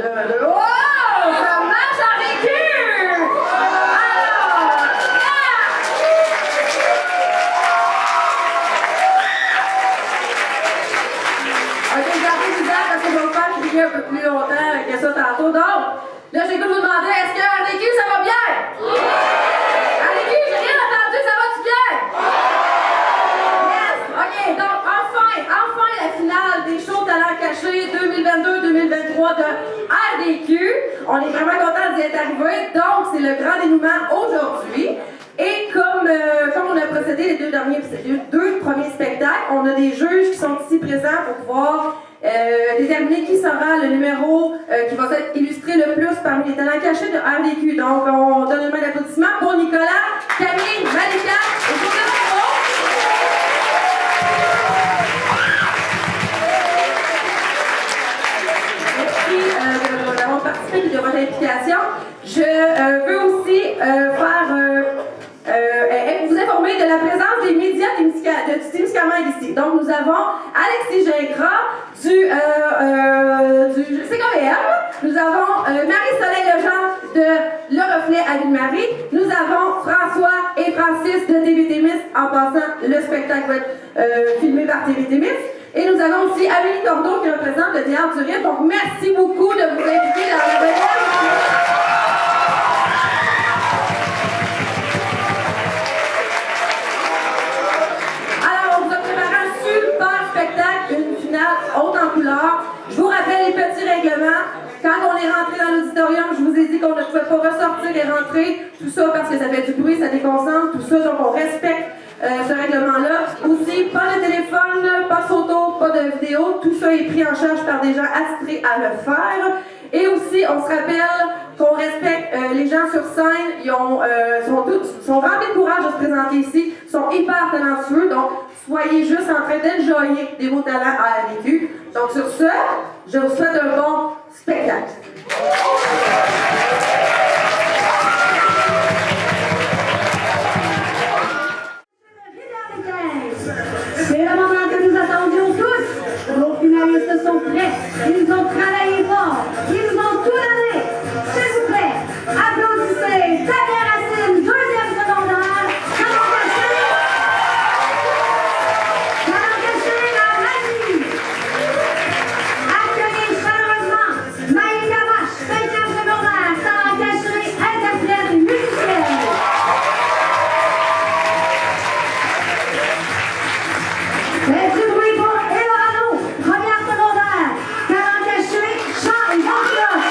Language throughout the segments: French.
Oh! Ça marche en récup! Alors, OK, gardez du temps parce que je vais vous faire crier un peu plus longtemps que ça tantôt. Donc, là, j'ai goût de vous demander, est-ce que RDQ, ça va bien? Oui! RDQ, j'ai rien entendu, ça va-tu bien? Yes! OK, donc, enfin la finale des shows talents cachés 2022-2023 de RDQ. On est vraiment contents d'y être arrivés. Donc, c'est le grand dénouement aujourd'hui. Et comme on a procédé les deux premiers spectacles, on a des juges qui sont ici présents pour pouvoir déterminer qui sera le numéro qui va être illustré le plus parmi les talents cachés de RDQ. Donc, on donne une main d'applaudissement pour Nicolas, Camille, Malika et Joseph. D'avoir participé de votre implication. Je veux aussi vous informer de la présence des médias du Témiscamingue ici. Donc, nous avons Alexis Gingras du CKVM. Nous avons Marie-Soleil Legendre de Le Reflet à Ville-Marie. Nous avons François et Francis de TV Témis. En passant, le spectacle va être filmé par TV Témis. Et nous avons aussi Amélie Cordeau qui représente le Théâtre du Rire. Donc, merci beaucoup de vous inviter dans la vedette. Alors, on vous a préparé un super spectacle, une finale haute en couleur. Je vous rappelle les petits règlements. Quand on est rentré dans l'auditorium, je vous ai dit qu'on ne pouvait pas ressortir et rentrer. Tout ça parce que ça fait du bruit, ça déconcentre, tout ça. Donc, on respecte ce règlement-là. Aussi, pas de téléphone, pas de photo, pas de vidéo. Tout ça est pris en charge par des gens attitrés à le faire. Et aussi, on se rappelle qu'on respecte les gens sur scène. Ils sont remplis de courage de se présenter ici. Ils sont hyper talentueux. Donc, soyez juste en train d'enjoyer des beaux talents à RDQ. Donc, sur ce, je vous souhaite un bon spectacle. C'est le moment que nous attendions tous. Nos finalistes sont prêts. Ils ont travaillé fort. Ils ont tout donné. S'il vous plaît, applaudissez Fabien Racine, deuxième secondaire. Talent caché à Magie. Accueillez chaleureusement Maï Camache, cinquième secondaire. Talent caché, interprète et musicienne. Faites du bruit pour Elorano, première secondaire. Talent caché, Charles Jean-Claude.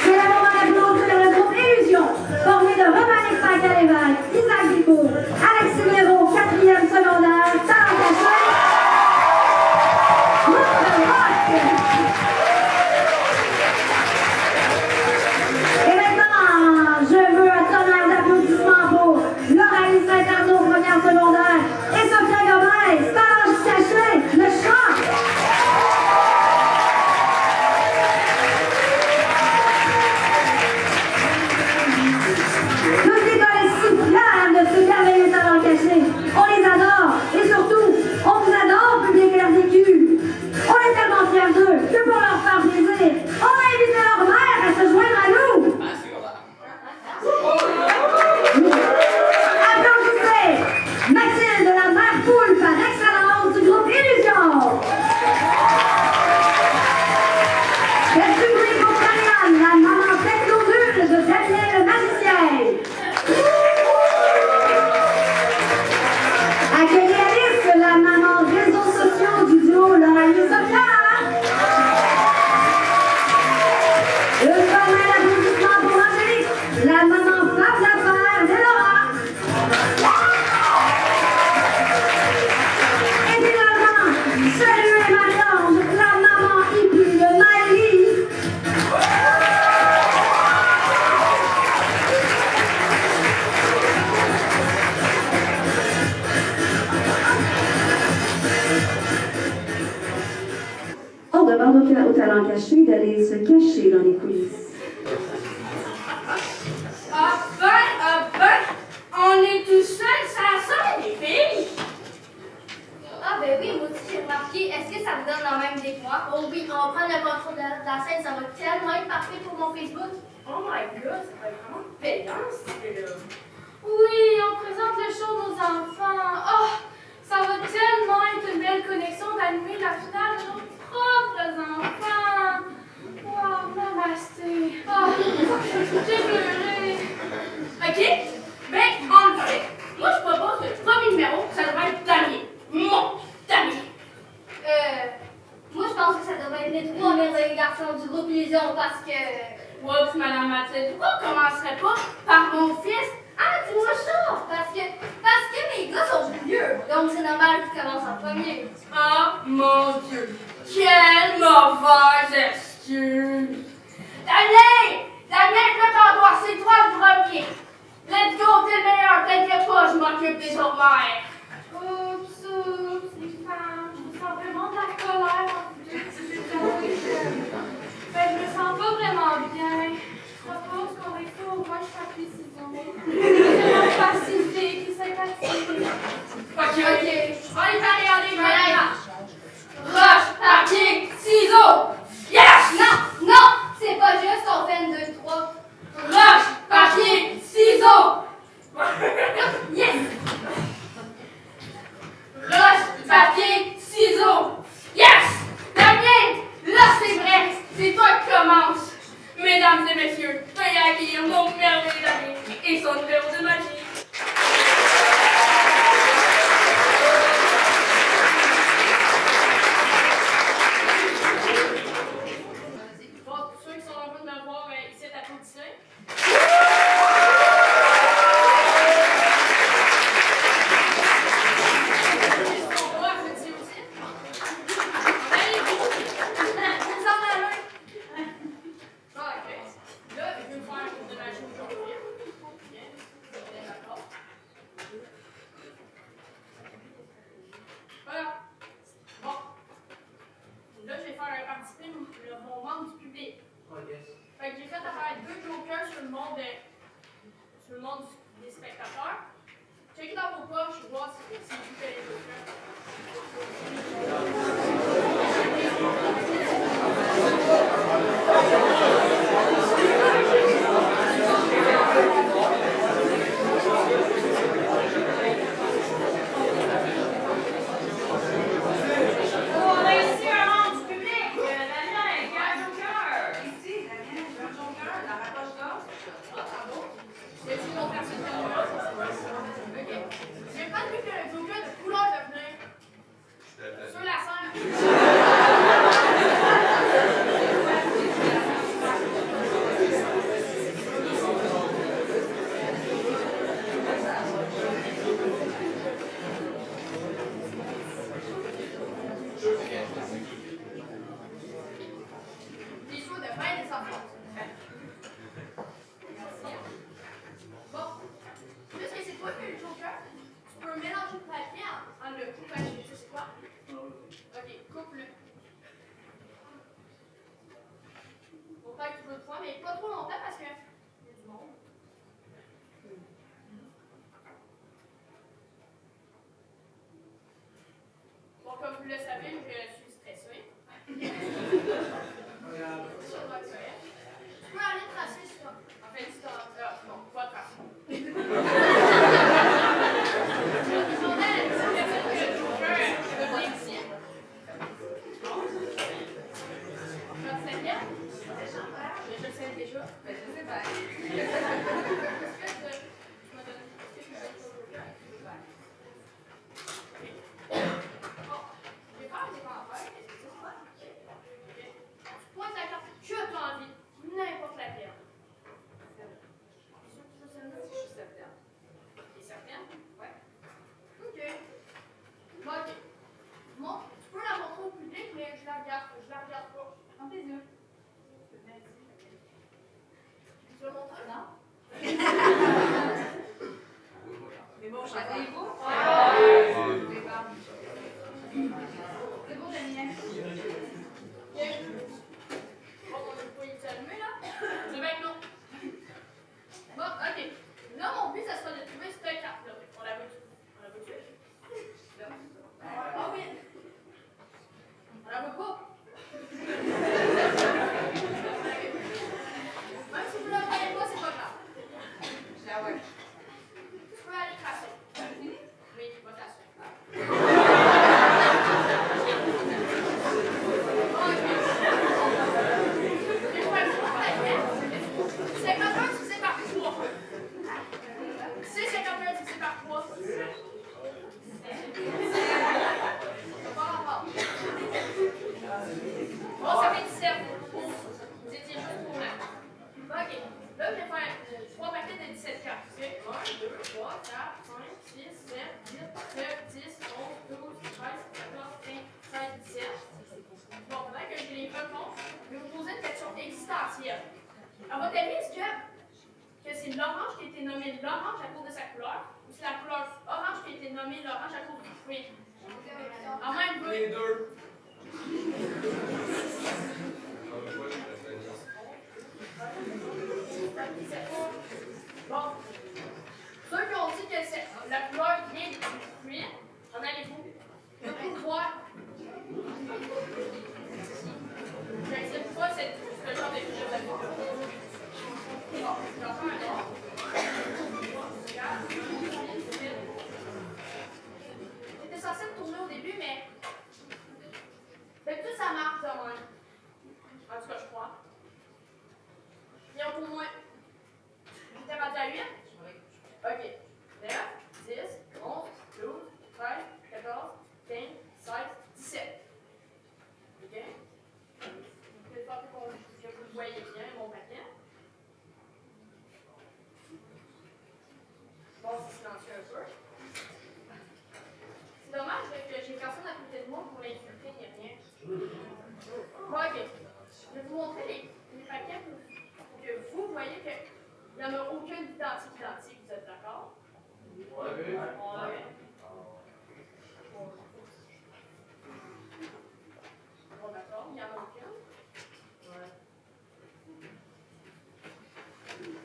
C'est le moment d'applaudir le groupe Illusion, formé de Romanic Pacaléval, Isaac Guibault, Alexis Miro, quatrième secondaire. Talent caché, notre rock. Et maintenant, je veux un tonnerre d'applaudissements pour Loralie Saint-Arnaud, première secondaire, et Sophia Gomez, talent caché, le chant. Toute l'école est si fière de ce merveilleux talent caché. On les adore, et surtout, on vous adore, public RDQ. On est tellement fiers d'eux que pour leur faire plaisir, on a invité leur mère à se joindre à nous. Applaudissez Mathilde, la mère poule par excellence du groupe Illusion. Faites du bruit pour Marianne, la maman techno-nulle de Damien le magicien. Accueillez Alice, la maman réseaux sociaux du duo Loralie Sophia. Le formel applaudissement pour Angélique, la maman femme d'affaires de Laura. Et finalement, saluez Marie-Ange, la maman hippie de Maëlie. On demande au talent caché d'aller se cacher dans les coulisses. Enfin, on est tout seul, ça les filles. Ah ben oui, moi aussi j'ai remarqué. Est-ce que ça vous donne my god, ça va être vraiment payant, ce là. Oui, on présente le show aux enfants. Oh, ça va tellement être une belle connexion d'animer la finale de nos propres enfants. Wow, namasté. Oh, j'ai pleuré. Ok? Ben, on le fait. Moi, je propose que le premier numéro, ça devrait être Damien. Mon Damien. Moi, je pense que ça devrait être les trois merveilleux garçons du groupe Illusion parce que... Oups, Madame Mathilde, pourquoi on commencerait pas par mon fils? Ah, dis-moi ça! Parce que mes gars sont plus vieux, donc c'est normal qu'ils commencent en premier. Oh mon Dieu, quelle mauvaise excuse! Damien! Damien, je t'envoie, c'est toi le premier! Let's go, t'es le meilleur, t'inquiète pas, je m'occupe des autres mères! Oups, les femmes, je me sens vraiment de la colère en vous deux. Ben, je me sens pas vraiment bien. Je propose qu'on écrit au moins papier ciseaux. C'est vraiment pacifique et sympathique. Ok. On y va, allez, roche, papier, ciseaux! Yes! Non, non! C'est pas juste, on fait une, deux, trois. Roche, papier, ciseaux! Yes! Roche, papier, ciseaux! Yes! Damien, là c'est vrai, c'est toi qui commences. Mesdames et messieurs, veuillez accueillir mon merveilleux ami et son numéro de magie. Bon, pour ceux qui sont en train de me voir, ici, applaudissez. Mon membre du public. Fait que j'ai fait apparaître 2 jokers sur le monde des spectateurs. Checkez dans vos poches, voir si vous faites les jokers. On a ici un membre du public. Damien, un joker. Ici, Damien, je veux un joker, la rapproche-gorge. Ah, bravo. Y a-t-il une autre personne qui a le droit? Ok. J'ai pas vu que le joker de couleur de venir. Sur la scène. c'est l'orange qui a été nommé l'orange à cause de sa couleur, ou c'est la couleur orange qui a été nommée l'orange à cause du fruit? En même Les deux. Bon. Ceux qui ont dit que la couleur vient du fruit, en allez-vous? Vous voir. J'accepte pas ce genre de figure de bon, j'en fais un autre. J'étais censée me tourner au début, mais d'habitude ça marche de même. En tout cas, je crois. Ils ont pour moi. J'étais rendu à 8? Ok. 9, 10, 11, 12, 13, 14, 15, 16, 17. Ok? Je vais faire que vous voyez bien mon paquet. Bon, c'est silencieux un peu. C'est dommage que j'ai personne à côté de moi pour l'insulter ni rien. Bon, ok. Je vais vous montrer les paquets pour que vous voyez qu'il n'y en a aucun identique. Vous êtes d'accord? Ouais. Ouais. Bon, d'accord, il n'y en a aucun. Ouais.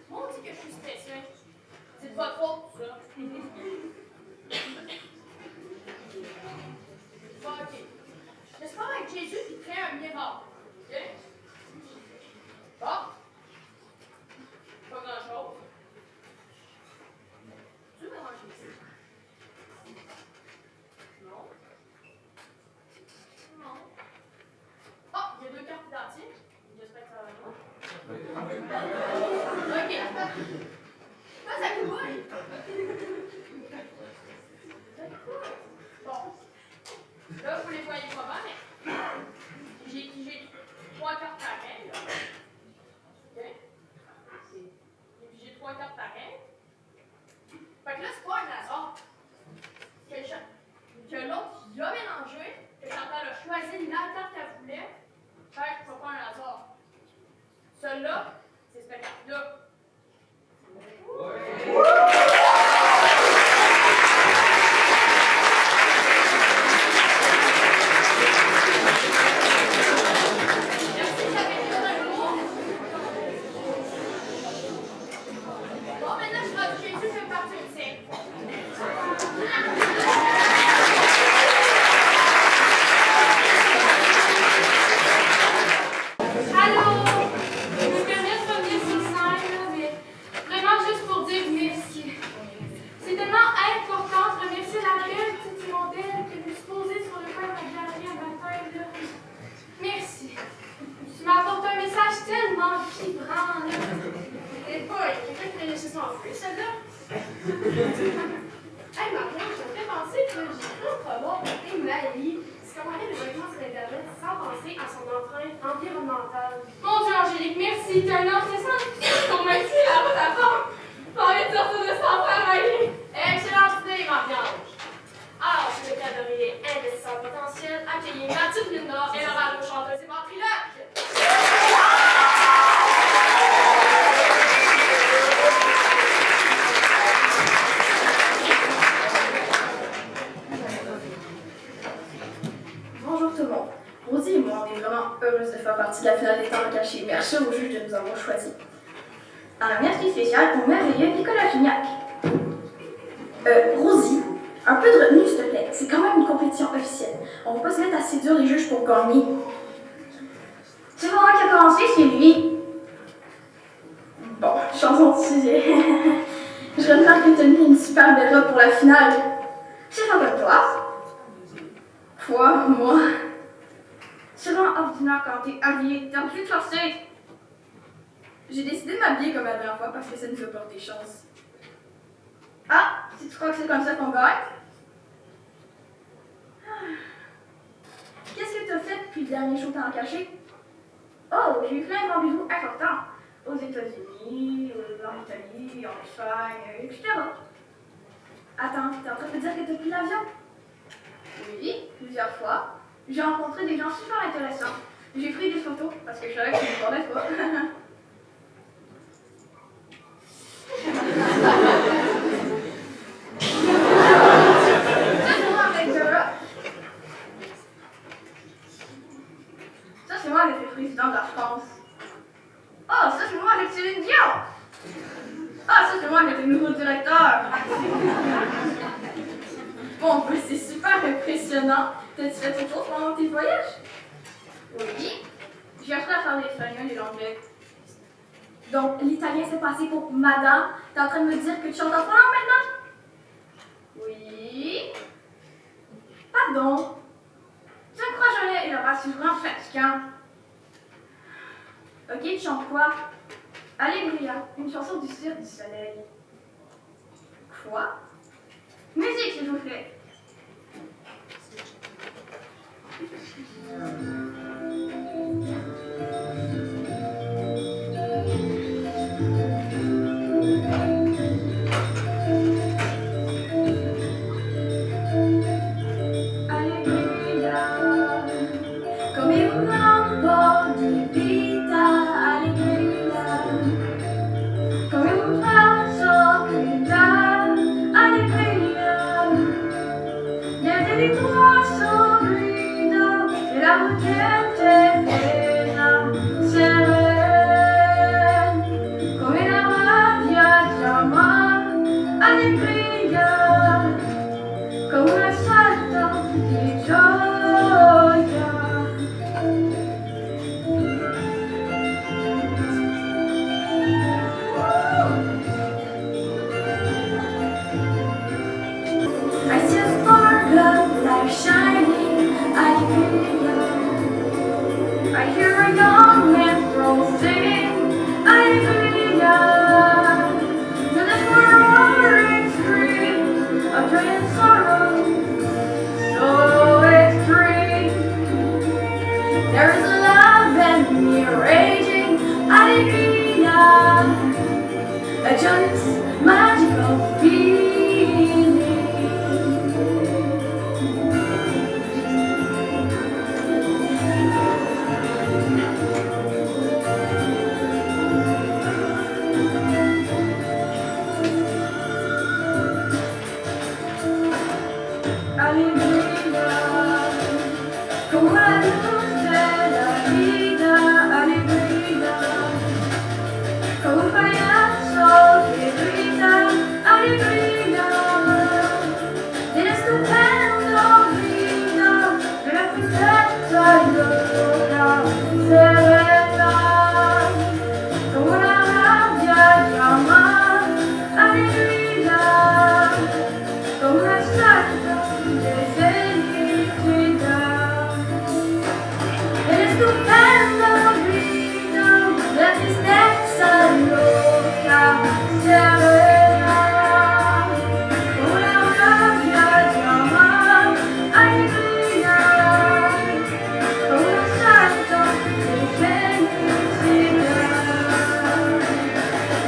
Moi, on dit que je suis stressée. C'est de votre faute, ça. Bon, ok. J'espère avec Jésus qu'il crée un miracle. Ok? Bon. Pas grand-chose. Tu veux manger ici? Non. Non. Oh, il y a 2 cartes identiques. J'espère que ça va bien. Ok. Ah, ça coule. Bon. Là, vous les voyez pas mal, mais j'ai 3 cartes pareilles. Là. OK? Et puis j'ai 3 cartes pareilles. Fait que là, c'est pas un hasard. Que l'autre, il a mélangé, que Chantal a choisi la carte qu'elle voulait. Fait que c'est pas un hasard. Celle-là, c'est cette carte-là. Hey Marianne, je me fais penser que j'ai cru entrevoir que Malie se commandait des vêtements sur Internet sans penser à son empreinte environnementale. Mon Dieu, Angélique, merci. T'es un homme, c'est ça? Ton métier, la route à fond! J'ai envie de sortir de sans faire Malie! Excellente idée, Marianne! Alors, je vais t'adonner investisseurs potentiels, accueillir Mathilde Linda et leur allo chanteuse et ventriloque! Bonjour tout le monde. Rosie et moi, on est vraiment heureuses de faire partie de la finale des temps cachés. Merci aux juges de nous avoir choisis. Un merci spécial au merveilleux Nicolas Gignac. Rosie, un peu de retenue s'il te plaît. C'est quand même une compétition officielle. On va pas se mettre assez dur les juges pour gagner. C'est moi qui a commencé, c'est lui. Bon, chanson de sujet. Je remarque que tu as mis une superbe robe pour la finale. C'est pas comme toi. Quoi, moi? C'est vraiment ordinaire quand t'es habillée, t'es plus de forcer. J'ai décidé de m'habiller comme la dernière fois parce que ça nous a porté chance. Ah, si tu crois que c'est comme ça qu'on gagne? Qu'est-ce que t'as fait depuis le dernier jour temps caché? Oh, j'ai eu plein de rendez-vous importants. Aux États-Unis, en Italie, en Espagne, etc. Attends, t'es en train de me dire que t'as pris l'avion? Oui, plusieurs fois. J'ai rencontré des gens super intéressants. J'ai pris des photos parce que je savais que tu ne me connais pas. moi j'étais le nouveau directeur. Bon, ben, c'est super impressionnant. T'as-tu fait autre chose pendant tes voyages? Oui. J'ai appris à faire l'espagnol et l'anglais. Donc, l'italien s'est passé pour madame. T'es en train de me dire que tu chantes en trois langues maintenant? Oui. Pardon. Tu me crois jamais, et là-bas, c'est vraiment fatigant. Ok, tu chantes quoi? Alléluia, une chanson du Cirque du Soleil. Quoi? Musique, s'il vous plaît. Alléluia, comme un lambeau de vita, alléluia, comme un vaso gridar, alléluia, niente di tuo sorriso, e la gente piena, serena, come la rabbia chiama, alléluia, come una salto di gioia. I see a spark of light shining, hallelujah. I hear a young man throw sing, hallelujah. To the roaring stream of joy and sorrow, so extreme. There is a love and me raging, hallelujah. A joyous, magical feeling. Alléluia, comme la luz de la vida, alléluia, comme un payaso que grita, alléluia, del estupendo grito de la tristeza loca, serena, como una rabbia llama, alléluia, como una salto de felicidad. El estupendo grito de la tristeza loca, serena, como una rabbia llama, alléluia, como un salto de felicidad.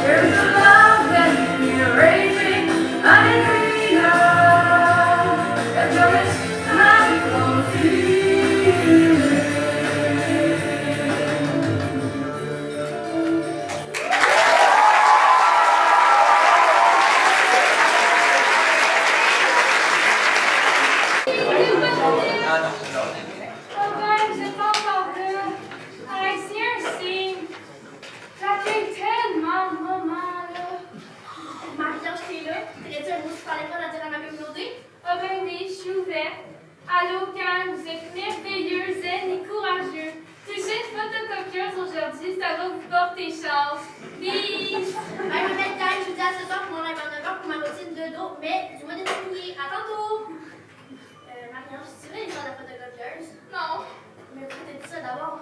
There's a love and me raging, hallelujah, a joyous, magical feeling. Oh ben, j'ai pas encore vu. Hey, c'est un signe. J'accueille tellement de moments, là. Marie-Ange, t'es là? T'aurais-tu un mot si tu parlais pas à dire à ma communauté? Oh ben oui, je suis ouverte. Allô, Kang, vous êtes merveilleux, zen et courageux. Touchez une photocopieuse aujourd'hui, ça va vous porter chance. Peace! Ben, je m'appelle Kyle, je vous dis à ce soir pour mon rêve en 9 heures pour ma routine de dos, mais du mois de février. À tantôt! Marie-Ange, tu veux l'histoire de la photocopieuse? Non. Mais pourquoi t'as dit ça d'abord?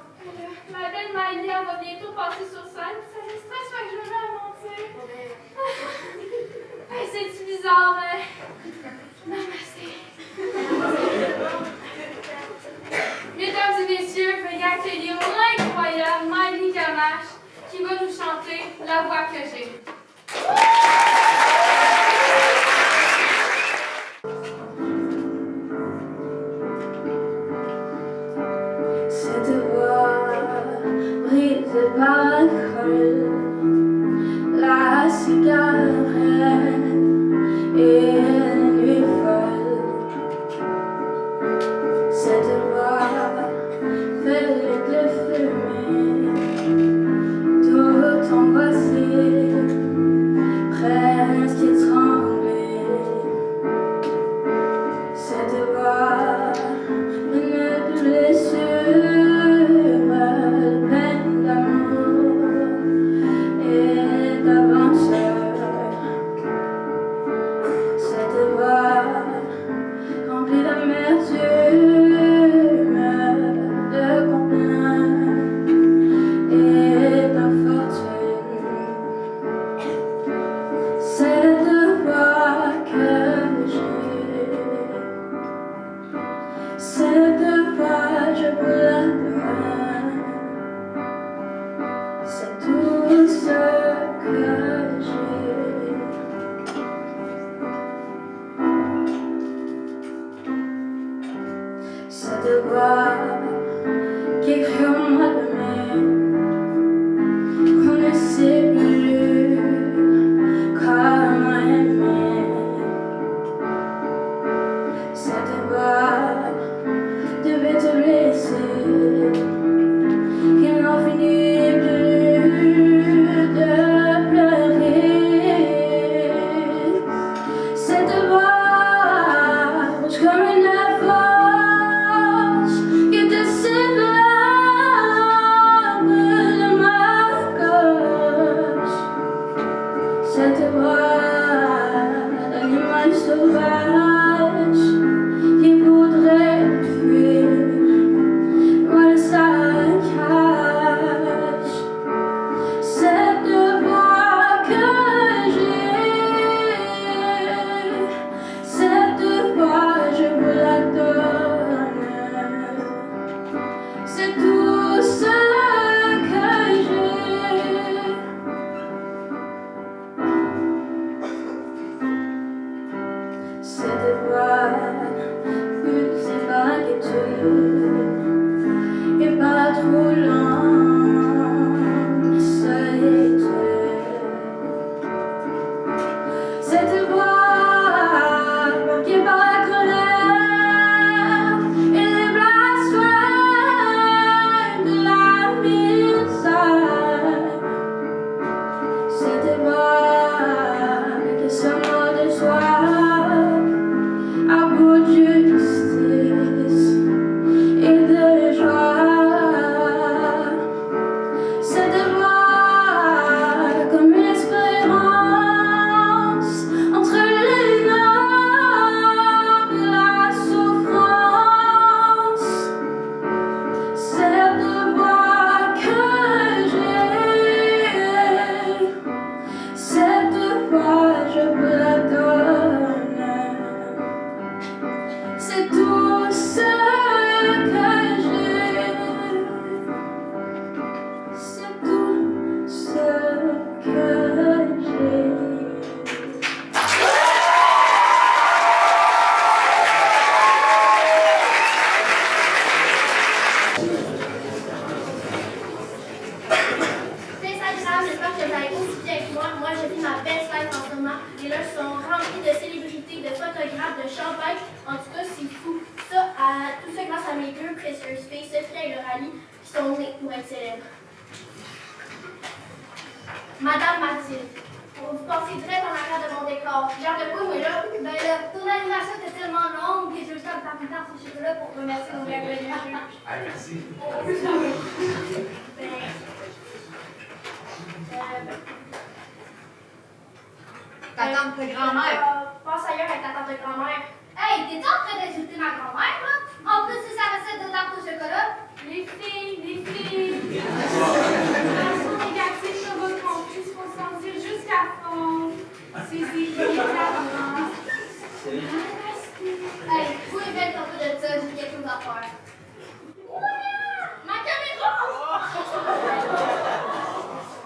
Ma belle Miley, elle va bientôt passer sur scène. Ça me stresse, fait que je me mets à mentir. Hey, c'est-tu bizarre, hein? Namasté. Mesdames et messieurs, veuillez accueillir l'incroyable Miley Gamache qui va nous chanter La voix que j'ai. Cette voix brisée par l'alcool, la cigarette et la nuit folle. Cette voix fait de fumée, tout angoissé, près Cette voix d'animal sauvage qui voudrait fuir loin de sa cage. Cette voix que j'ai, cette voix je vous la donne. C'est tout ce que j'ai. Cette voix usée par l'inquiétude et par la troublante solitude. Cette voix marquée par la colère et les blasphèmes de la misère. Cette voix qui se mord de soi à bout de justice et de joie. Cette voix comme une espérance entre les normes et la souffrance. Cette voix que j'ai, cette voix je vous la donne. C'est tout ce que j'ai. C'est tout ce que j'ai. C'est agréable, j'espère que vous allez aussi bien que moi. Moi, je vis ma best life en ce moment. Les loges sont remplies de célébrités, de photographes, de champagne. En tout cas, c'est fou. Tout ça grâce à mes deux précieuses filles, Sophie et Lauralie, qui sont nées pour être célèbres. Madame Mathilde, vous passez direct en arrière de mon décor. Genre de quoi, moi, là? Ben là, ton animation était tellement longue que j'ai eu le temps de faire plus tard ces choses-là pour remercier nos bienvenus. Ah, merci. Ta tante de grand-mère. Passe ailleurs avec ta tante de grand-mère. Hey, t'es en train d'insulter ma grand-mère, là? En plus, c'est sa recette de tarte au chocolat. Les filles, l'information négative sur votre campus, il faut s'en dire jusqu'à fond. C'est évidemment. Hey, vous les bêtes un peu de ça, j'ai quelque chose à faire. Ma caméra!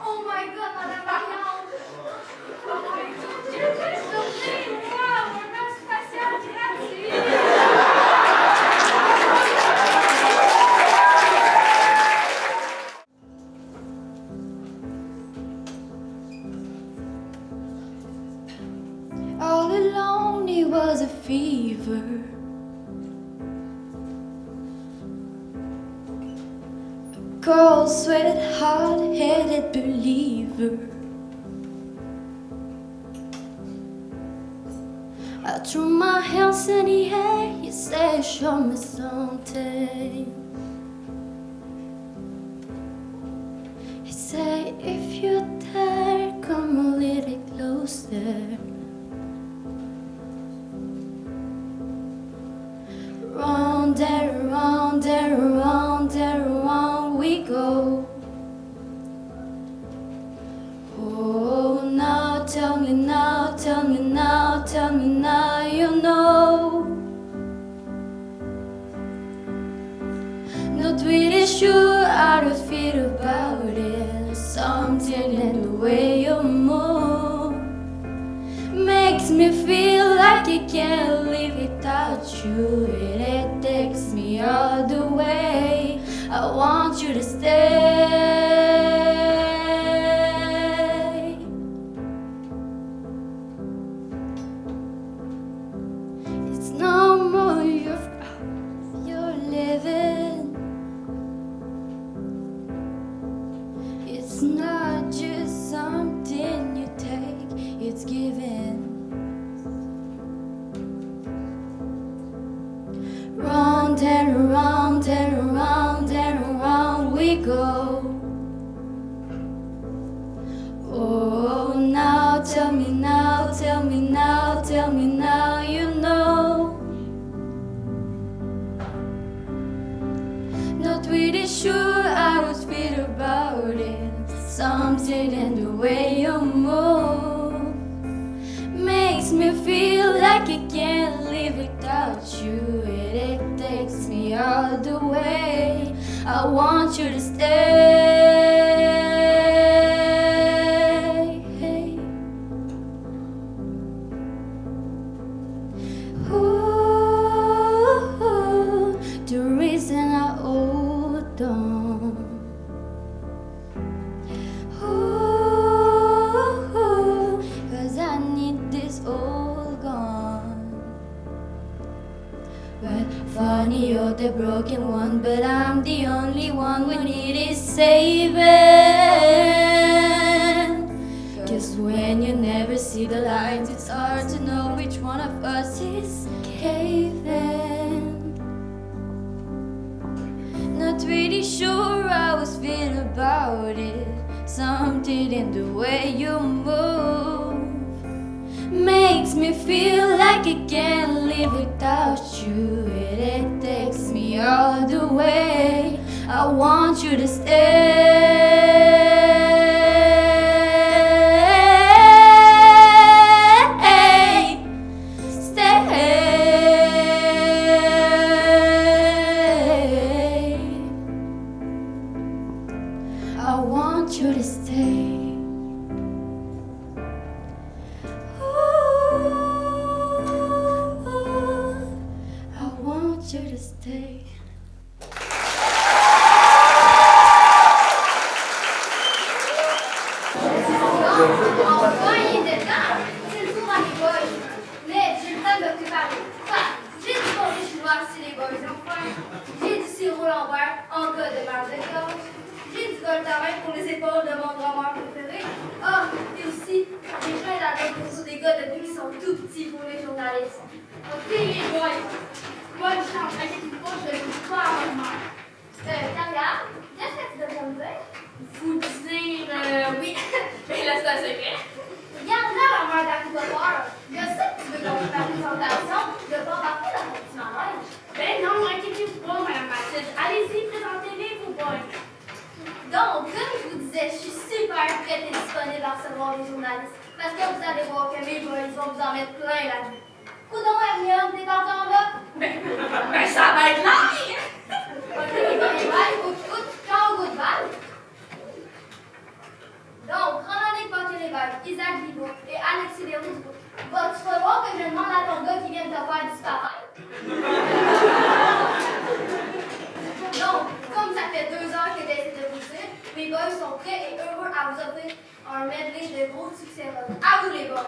Oh my god, madame Marianne! Surprise, wow, un masque facial gratuit. All alone, it was a fever. A cold, sweat, hard-headed believer. I threw my hands in the air, you say, show me something. He said, if you dare, come a little closer. Round and round and round and round we go. Oh, now tell me now, tell me now, tell me now you know. Not really sure how to feel about it. Something in the way you move makes me feel like I can't live without you. It takes me all the way. I want you to stay. It's no more you're living. It's not just something you take, it's given. Round and around and around and around we go. Oh, now tell tell me now, tell me now, tell me now, you know. Not really sure how I feel about it. Something in the way you move makes me feel like I can't live without you. It takes me all the way. I want you to stay. Ooh, the reason I hold on. Ooh, 'cause I need this all gone. But funny, you're the broken one, but I'm the only one we need is saving. 'Cause when you never see the light, it's hard to know which one of us is caving. Not really sure how I feel about it. Something in the way you move makes me feel like I can't live without you. It takes me all the way. I want you to stay. I want you to stay. Ooh, I want you to stay. Enfin, il était temps. C'est le tour à mes boys. Mais j'ai le temps de me préparer. Enfin, j'ai du congé chinois si les boys ont faim. J'ai du sirop l'envers en cas de mal de gorge. J'ai du Voltaren pour les épaules de mon drummer préféré. Ah, et aussi, j'ai plein d'adeptes pour des gars depuis qu'ils sont tout petits pour les journalistes. Ok, les boys. Bonne chance. Inquiétez-vous pas, je ne joue pas à votre mère. Carrière, qu'est-ce que tu devrais me dire? Vous dire, oui, mais là, c'est un secret. Regarde là, la mère d'Harry Potter. Je sais que tu veux qu'on fasse la présentation. Je vais pas embarquer dans ton petit manège. Ben non, inquiétez-vous pas, Madame Mathilde. Allez-y, présentez-les vos boys. Donc, comme je vous disais, je suis super prête et disponible à recevoir les journalistes. Parce que vous allez voir que mes boys vont vous en mettre plein la vue. Coudon, Hermione, t'es encore là? Ben, ça va être là! Ok, les boys, écoute, quand au goût de balle. Donc, Romanik Pokélévesque, Isaac Bibo et Alexis Léonis, vas-tu falloir que je demande à ton gars qui vient de te faire disparaître? Donc, comme ça fait 2 heures que j'essaie de vous dire, mes boys sont prêts et heureux à vous offrir un medley de gros succès rock. À vous les boys!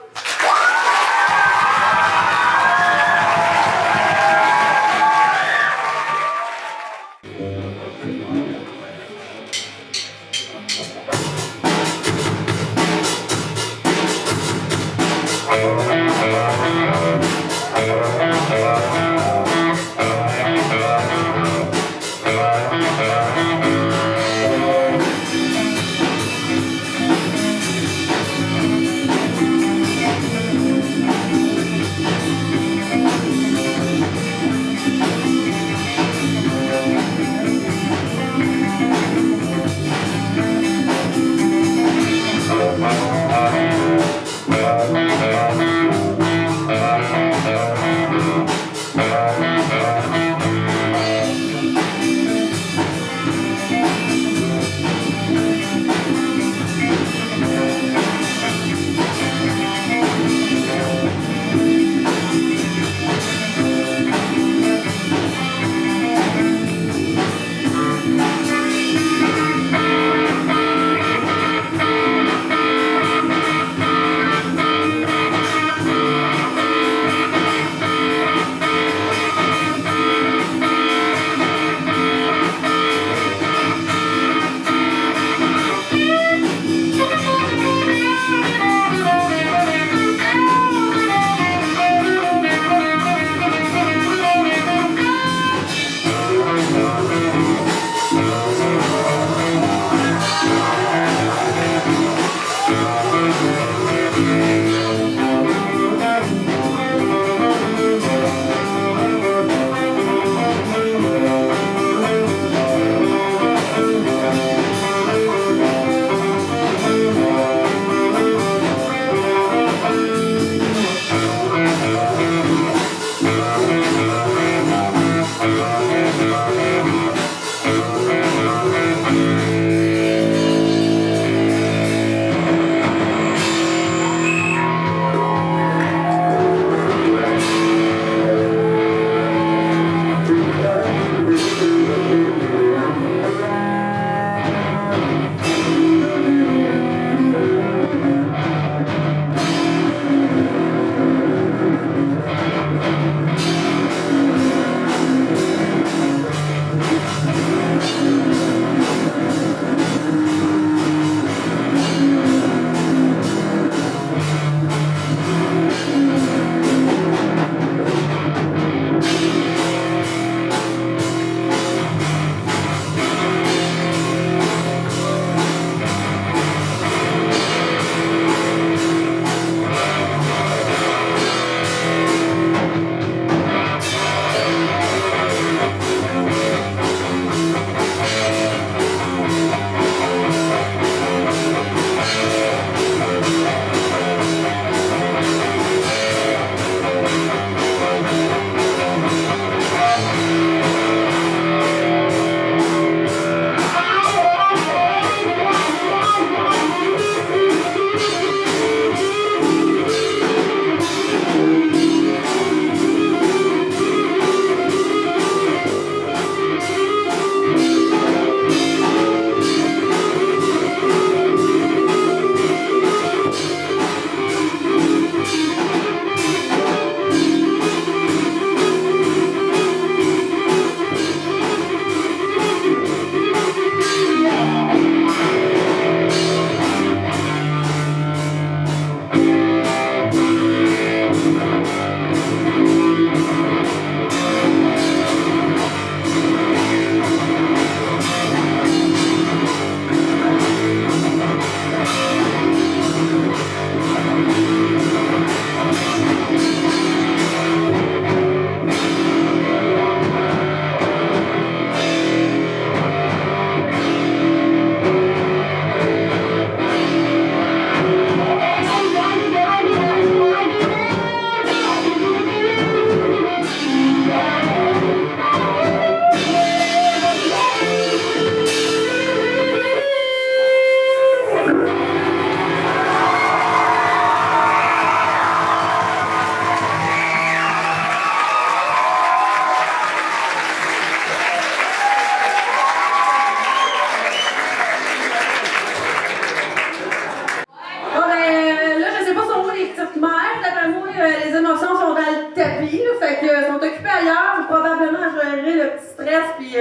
qu'ils sont occupés ailleurs, probablement à gérer le petit stress puis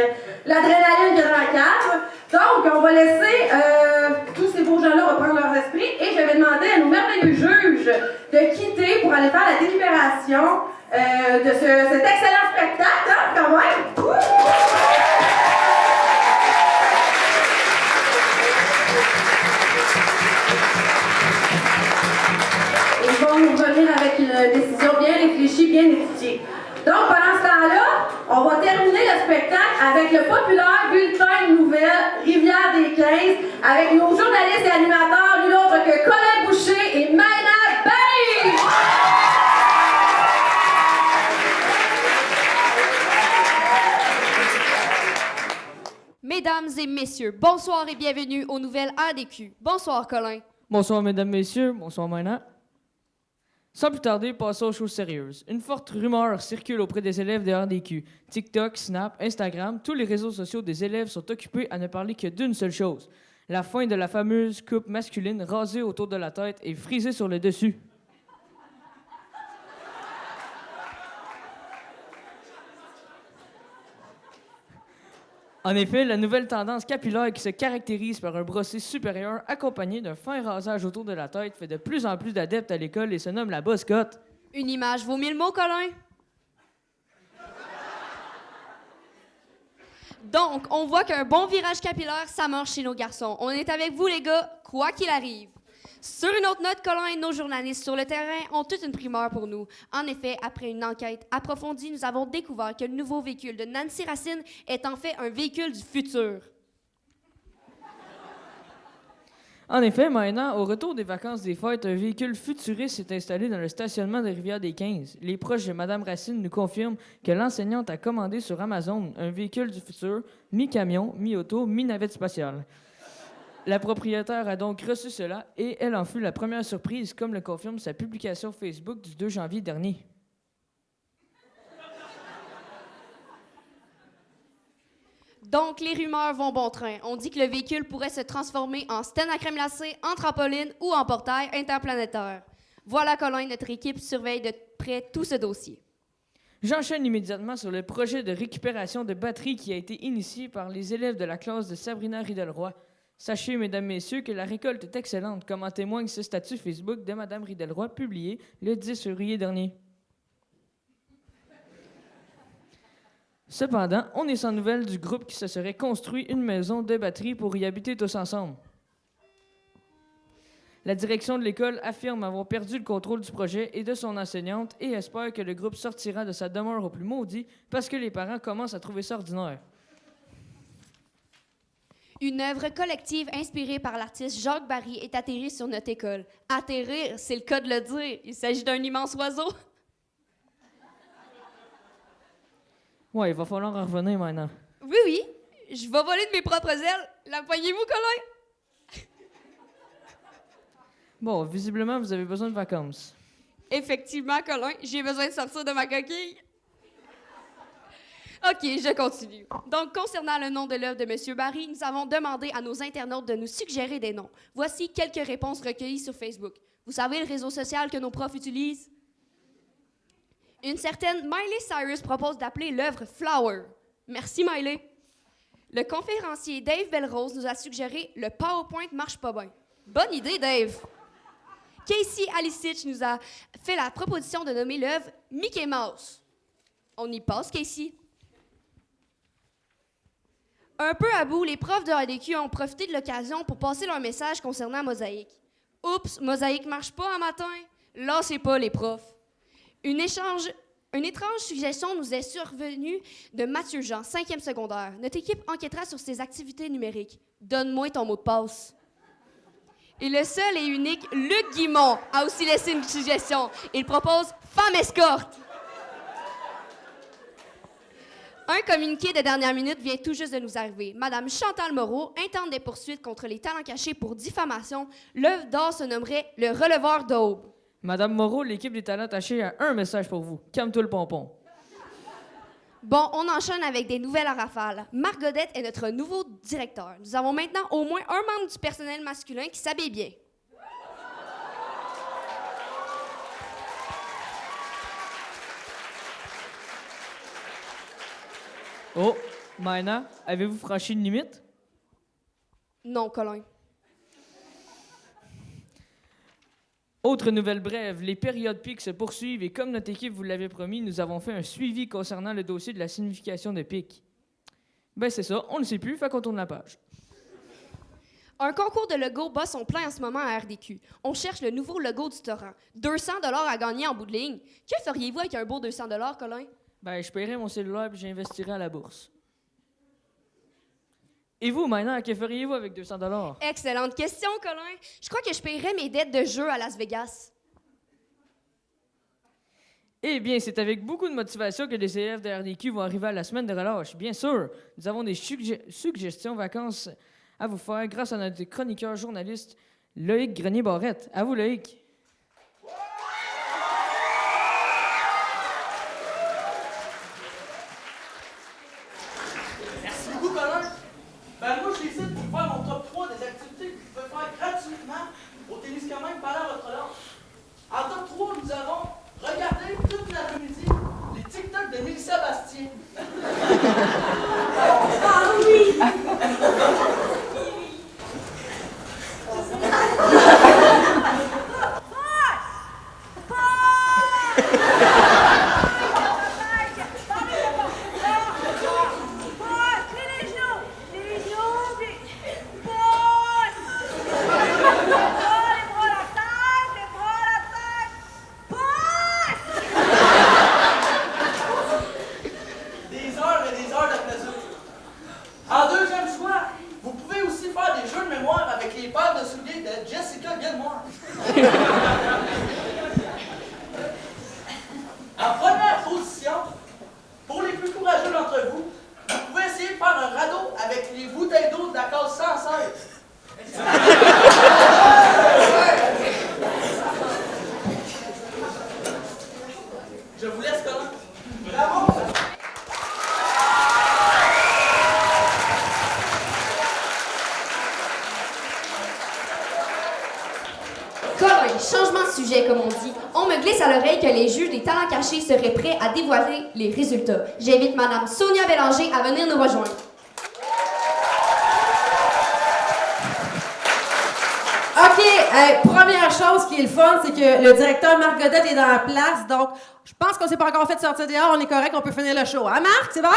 l'adrénaline qu'il y a dans la cave. Donc, on va laisser tous ces beaux gens-là reprendre leurs esprits et je vais demander à nos merveilleux juges de quitter pour aller faire la délibération de cet excellent spectacle, hein, quand même. Ouh! Ils vont nous revenir avec une décision bien réfléchie, bien étudiée. Donc, pendant ce temps-là, on va terminer le spectacle avec le populaire bulletin de nouvelles Rivière des 15 avec nos journalistes et animateurs, nul autre que Colin Boucher et Maïna Barry! Mesdames et messieurs, bonsoir et bienvenue aux nouvelles ADQ. Bonsoir, Colin. Bonsoir, mesdames, messieurs. Bonsoir, Maïna. Sans plus tarder, passons aux choses sérieuses. Une forte rumeur circule auprès des élèves des RDQ. TikTok, Snap, Instagram, tous les réseaux sociaux des élèves sont occupés à ne parler que d'une seule chose. La fin de la fameuse coupe masculine rasée autour de la tête et frisée sur le dessus. En effet, la nouvelle tendance capillaire qui se caractérise par un brossé supérieur accompagné d'un fin rasage autour de la tête fait de plus en plus d'adeptes à l'école et se nomme la bosse cotte. Une image vaut 1000 mots, Colin. Donc, on voit qu'un bon virage capillaire, ça marche chez nos garçons. On est avec vous, les gars, quoi qu'il arrive. Sur une autre note, Colin et nos journalistes sur le terrain ont toute une primeur pour nous. En effet, après une enquête approfondie, nous avons découvert que le nouveau véhicule de Nancy Racine est en fait un véhicule du futur. En effet, maintenant, au retour des vacances des fêtes, un véhicule futuriste s'est installé dans le stationnement de Rivière des 15. Les proches de Mme Racine nous confirment que l'enseignante a commandé sur Amazon un véhicule du futur, mi-camion, mi-auto, mi-navette spatiale. La propriétaire a donc reçu cela et elle en fut la première surprise, comme le confirme sa publication Facebook du 2 janvier dernier. Donc, les rumeurs vont bon train. On dit que le véhicule pourrait se transformer en stand à crème glacée, en trampoline ou en portail interplanétaire. Voilà, Colin, notre équipe surveille de près tout ce dossier. J'enchaîne immédiatement sur le projet de récupération de batteries qui a été initié par les élèves de la classe de Sabrina Ridelroy. Sachez, mesdames, messieurs, que la récolte est excellente, comme en témoigne ce statut Facebook de Mme Ridelroy publié le 10 février dernier. Cependant, on est sans nouvelles du groupe qui se serait construit une maison de batterie pour y habiter tous ensemble. La direction de l'école affirme avoir perdu le contrôle du projet et de son enseignante et espère que le groupe sortira de sa demeure au plus maudit parce que les parents commencent à trouver ça ordinaire. Une œuvre collective inspirée par l'artiste Jacques Barry est atterrie sur notre école. Atterrir, c'est le cas de le dire. Il s'agit d'un immense oiseau. Ouais, il va falloir en revenir maintenant. Oui, oui. Je vais voler de mes propres ailes. La poignez-vous, Colin? Bon, visiblement, vous avez besoin de vacances. Effectivement, Colin, j'ai besoin de sortir de ma coquille. OK, je continue. Donc, concernant le nom de l'œuvre de M. Barry, nous avons demandé à nos internautes de nous suggérer des noms. Voici quelques réponses recueillies sur Facebook. Vous savez le réseau social que nos profs utilisent? Une certaine Miley Cyrus propose d'appeler l'œuvre Flower. Merci, Miley. Le conférencier Dave Belrose nous a suggéré le PowerPoint marche pas bien. Bonne idée, Dave. Casey Alicic nous a fait la proposition de nommer l'œuvre Mickey Mouse. On y passe, Casey. Un peu à bout, les profs de ADQ ont profité de l'occasion pour passer leur message concernant Mosaïque. Oups, Mosaïque marche pas un matin? Lancez pas les profs. Une étrange suggestion nous est survenue de Mathieu Jean, 5e secondaire. Notre équipe enquêtera sur ses activités numériques. Donne-moi ton mot de passe. Et le seul et unique Luc Guimond a aussi laissé une suggestion. Il propose femme escorte. Un communiqué de dernière minute vient tout juste de nous arriver. Madame Chantal Moreau intente des poursuites contre les talents cachés pour diffamation. L'œuvre d'art se nommerait Le Releveur d'Aube. Madame Moreau, l'équipe des talents cachés a un message pour vous. Calme-toi le pompon. Bon, on enchaîne avec des nouvelles à rafale. Marc Godette est notre nouveau directeur. Nous avons maintenant au moins un membre du personnel masculin qui s'habille bien. Oh, Maïna, avez-vous franchi une limite? Non, Colin. Autre nouvelle brève, les périodes pics se poursuivent et comme notre équipe vous l'avait promis, nous avons fait un suivi concernant le dossier de la signification de pics. Ben c'est ça, on ne sait plus, fait qu'on tourne la page. Un concours de logo bat son plein en ce moment à RDQ. On cherche le nouveau logo du torrent. 200 $ à gagner en bout de ligne. Que feriez-vous avec un beau 200 $, Colin? Ben, je paierais mon cellulaire et j'investirais à la bourse. Et vous, maintenant, que feriez-vous avec 200 $? Excellente question, Colin. Je crois que je paierais mes dettes de jeu à Las Vegas. Eh bien, c'est avec beaucoup de motivation que les élèves de RDQ vont arriver à la semaine de relâche. Bien sûr, nous avons des suggestions vacances à vous faire grâce à notre chroniqueur journaliste Loïc Grenier-Barrette. À vous, Loïc. Merci beaucoup, Colin. Ben moi, je suis ici pour faire mon top 3 des activités que vous pouvez faire gratuitement au Témiscamingue pendant votre relâche. En top 3, nous avons regardé toute l'après-midi les TikTok de Mélissa Bastien. Ah oui! Des heures et des heures de plaisir. En deuxième choix, vous pouvez aussi faire des jeux de mémoire avec les paires de souliers de Jessica Gilmore. En première position, pour les plus courageux d'entre vous, vous pouvez essayer de faire un radeau avec les bouteilles d'eau de la case 116. Je vous laisse comment? Bravo! Colin, changement de sujet, comme on dit. On me glisse à l'oreille que les juges des talents cachés seraient prêts à dévoiler les résultats. J'invite Madame Sonia Bélanger à venir nous rejoindre. OK, première chose qui est le fun, c'est que le directeur Marc Godette est dans la place, donc je pense qu'on s'est pas encore fait sortir dehors, on est correct, on peut finir le show. Hein, Marc, c'est bon?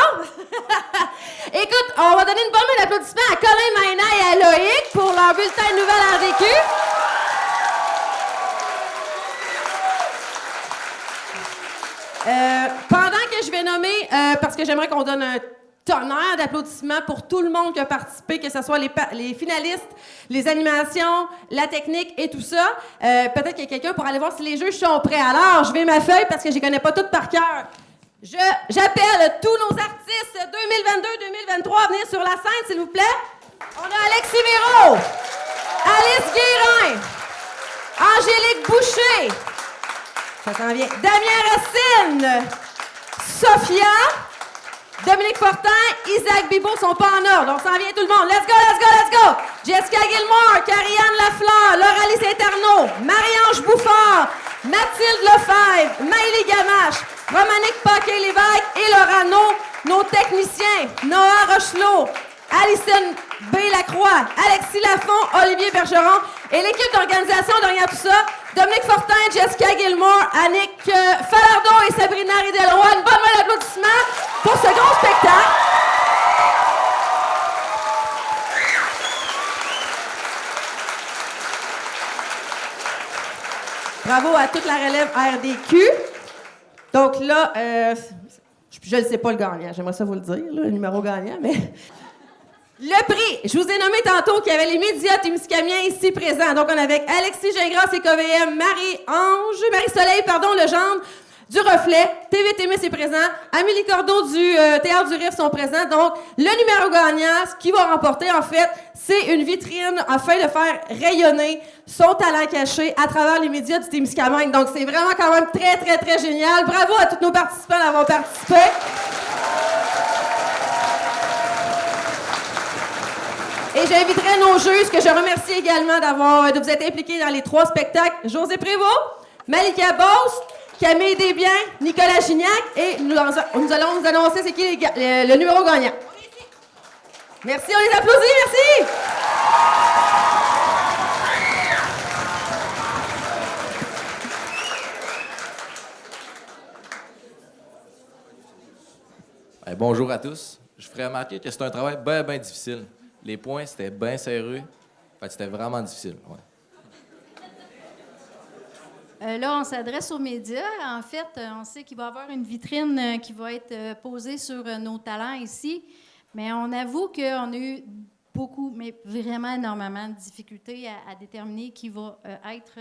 Écoute, on va donner une bonne main d'applaudissement à Colin, Maïna et à Loïc pour leur bulletin de nouvelles RDQ. Pendant que je vais nommer, parce que j'aimerais qu'on donne un tonnerre d'applaudissements pour tout le monde qui a participé, que ce soit les finalistes, les animations, la technique et tout ça. Peut-être qu'il y a quelqu'un pour aller voir si les juges sont prêts. Alors, je vais ma feuille parce que je les connais pas toutes par cœur. J'appelle tous nos artistes 2022-2023 à venir sur la scène, s'il vous plaît. On a Alexis Véro, Alice Guérin, Angélique Boucher, ça s'en vient, Damien Racine, Sophia, Dominique Fortin, Isaac Bibot sont pas en ordre. On s'en vient tout le monde. Let's go, let's go, let's go! Jessica Gilmore, Karianne Lafleur, Lauralie Saint-Arnaud, Marie-Ange Bouffard, Mathilde Lefebvre, Maëlie Gamache, Romanique Paquet-Lévesque et Laurano, nos techniciens, Noah Rochelot, Alison B. Lacroix, Alexis Lafont, Olivier Bergeron et l'équipe d'organisation derrière tout ça, Dominique Fortin, Jessica Gilmore, Annick Falardeau et Sabrina Ridelroy. Une bonne main d'applaudissement pour ce gros spectacle. Bravo à toute la relève RDQ. Donc là, je ne sais pas le gagnant, j'aimerais ça vous le dire, là, le numéro gagnant, mais... Le prix, je vous ai nommé tantôt qu'il y avait les médias témiscamiens ici présents. Donc, on est avec Alexis Gingras et KVM, Marie-Soleil, Legendre, du Reflet, TV Témis est présent, Amélie Cordeau du Théâtre du Rire sont présents. Donc, le numéro gagnant, ce qu'il va remporter, en fait, c'est une vitrine afin de faire rayonner son talent caché à travers les médias du Témiscamingue. Donc, c'est vraiment quand même très, très, très génial. Bravo à tous nos participants d'avoir participé. Et j'inviterai nos juges, que je remercie également de vous être impliqués dans les 3 spectacles. José Prévost, Malika Bost Camille Desbiens, Nicolas Gignac, et nous allons nous annoncer c'est qui le numéro gagnant. Merci, on les applaudit, merci! Bonjour à tous. Je ferais remarquer que c'est un travail bien difficile. Les points, c'était bien serré. C'était vraiment difficile. Ouais. Là, on s'adresse aux médias. En fait, on sait qu'il va y avoir une vitrine qui va être posée sur nos talents ici. Mais on avoue qu'on a eu beaucoup, mais vraiment énormément de difficultés à déterminer qui va être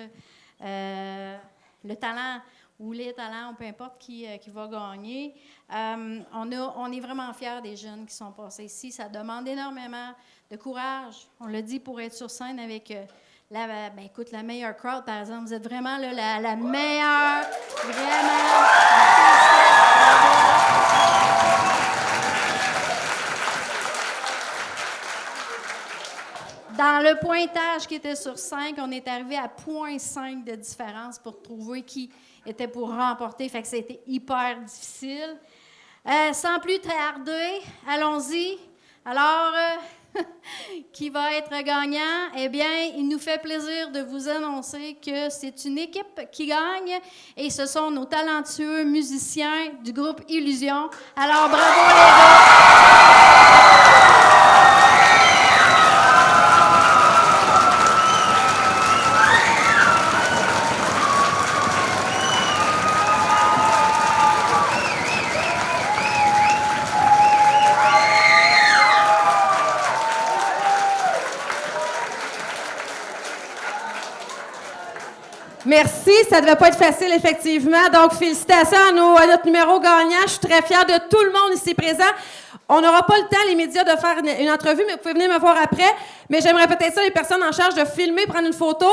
le talent ou les talents, ou peu importe qui va gagner. On est vraiment fiers des jeunes qui sont passés ici. Ça demande énormément de courage. On l'a dit, pour être sur scène avec la meilleure crowd, par exemple. Vous êtes vraiment là, la meilleure, vraiment. Dans le pointage qui était sur 5, on est arrivé à 0.5 de différence pour trouver qui était pour remporter. Fait que c'était hyper difficile. Sans plus tarder, allons-y. Alors, qui va être gagnant? Eh bien, il nous fait plaisir de vous annoncer que c'est une équipe qui gagne et ce sont nos talentueux musiciens du groupe Illusion. Alors, bravo les gars! Merci, ça ne devait pas être facile, effectivement. Donc, félicitations à notre numéro gagnant. Je suis très fière de tout le monde ici présent. On n'aura pas le temps, les médias, de faire une entrevue, mais vous pouvez venir me voir après. Mais j'aimerais peut-être ça, les personnes en charge de filmer, prendre une photo.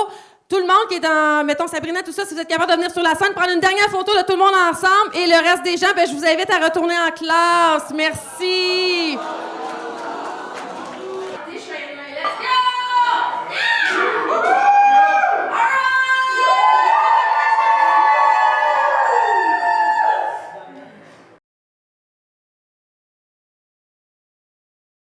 Tout le monde qui est dans, mettons, Sabrina, tout ça, si vous êtes capable de venir sur la scène, prendre une dernière photo de tout le monde ensemble. Et le reste des gens, je vous invite à retourner en classe. Merci.